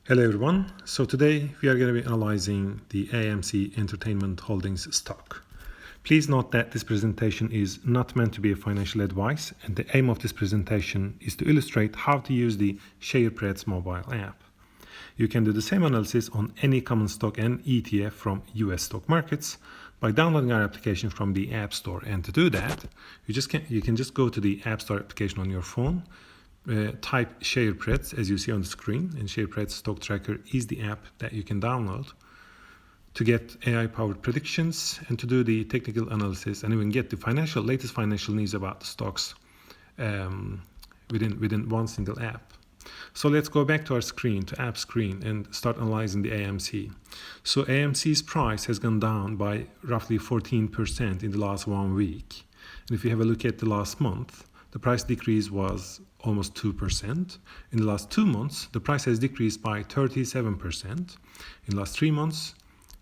Hello everyone. So today we are going to be analyzing the AMC Entertainment Holdings stock. Please note that this presentation is not meant to be a financial advice, and the aim of this presentation is to illustrate how to use the SharePreds mobile app. You can do the same analysis on any common stock and ETF from US stock markets by downloading our application from the App Store. And to do that, you can just go to the App Store application on your phone. Type SharePreds as you see on the screen, and SharePreds Stock Tracker is the app that you can download to get AI-powered predictions and to do the technical analysis and even get the latest financial news about the stocks within one single app. So let's go back to our screen, to app screen, and start analyzing the AMC. So AMC's price has gone down by roughly 14% in the last 1 week. And if you have a look at the last month, the price decrease was almost 2%. In the last 2 months, the price has decreased by 37%. In the last 3 months,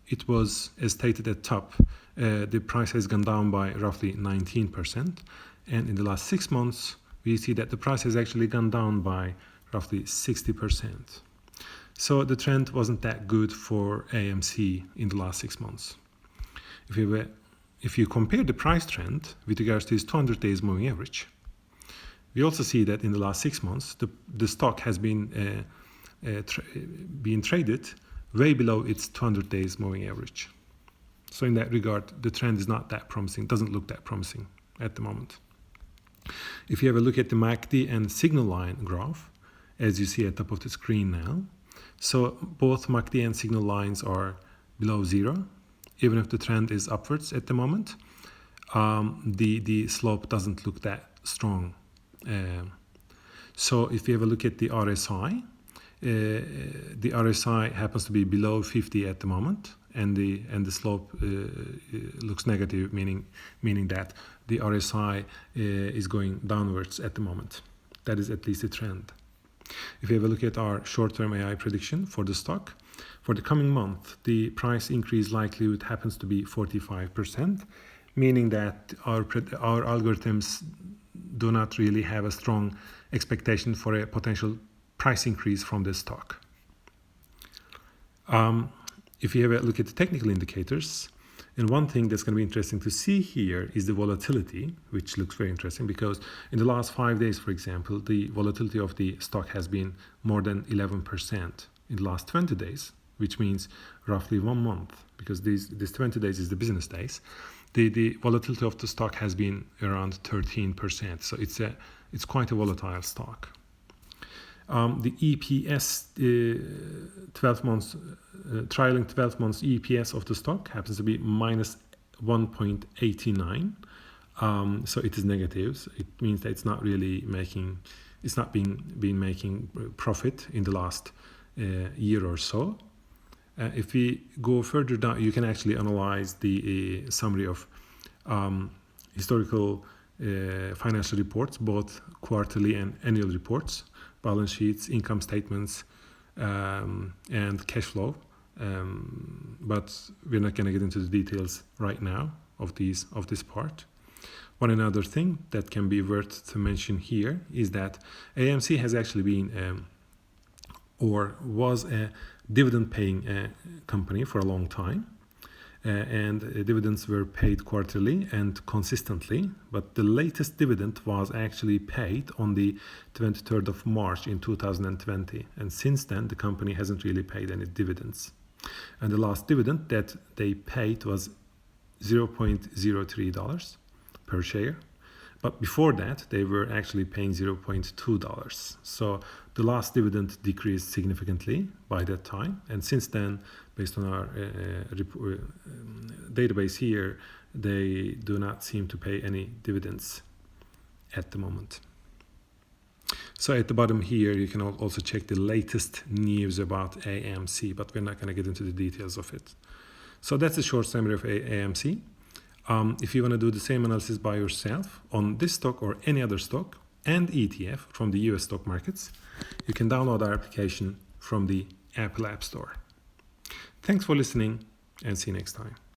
it was, as stated at top, the price has gone down by roughly 19%. And in the last 6 months, we see that the price has actually gone down by roughly 60%. So the trend wasn't that good for AMC in the last 6 months. If you compare the price trend with regards to its 200 days moving average, we also see that in the last 6 months, the stock has been being traded way below its 200 days moving average. So in that regard, the trend is not that promising, doesn't look that promising at the moment. If you have a look at the MACD and signal line graph, as you see at the top of the screen now, so both MACD and signal lines are below zero, even if the trend is upwards at the moment. The slope doesn't look that strong. So if you have a look at the RSI, the RSI happens to be below 50 at the moment, and the slope looks negative, meaning that the RSI is going downwards at the moment. That is at least a trend. If you have a look at our short-term AI prediction for the stock, for the coming month, the price increase likelihood happens to be 45%, meaning that our algorithms do not really have a strong expectation for a potential price increase from this stock. If you have a look at the technical indicators, and one thing that's going to be interesting to see here is the volatility, which looks very interesting because in the last 5 days, for example, the volatility of the stock has been more than 11% in the last 20 days, which means roughly 1 month, because this 20 days is the business days. The volatility of the stock has been around 13%, so it's quite a volatile stock. The EPS, 12 months, trailing 12 months EPS of the stock happens to be minus 1.89. So it is negative. So it means that it's not been making profit in the last year or so. If we go further down, you can actually analyze the summary of historical financial reports, both quarterly and annual reports, balance sheets, income statements, and cash flow. But we're not going to get into the details right now of this part. One another thing that can be worth to mention here is that AMC has actually been or was a dividend-paying company for a long time, and dividends were paid quarterly and consistently, but the latest dividend was actually paid on the 23rd of March in 2020, and since then the company hasn't really paid any dividends. And the last dividend that they paid was $0.03 per share. But before that, they were actually paying $0.2. So the last dividend decreased significantly by that time. And since then, based on our database here, they do not seem to pay any dividends at the moment. So at the bottom here, you can also check the latest news about AMC, but we're not going to get into the details of it. So that's a short summary of AMC. If you want to do the same analysis by yourself on this stock or any other stock and ETF from the US stock markets, you can download our application from the Apple App Store. Thanks for listening, and see you next time.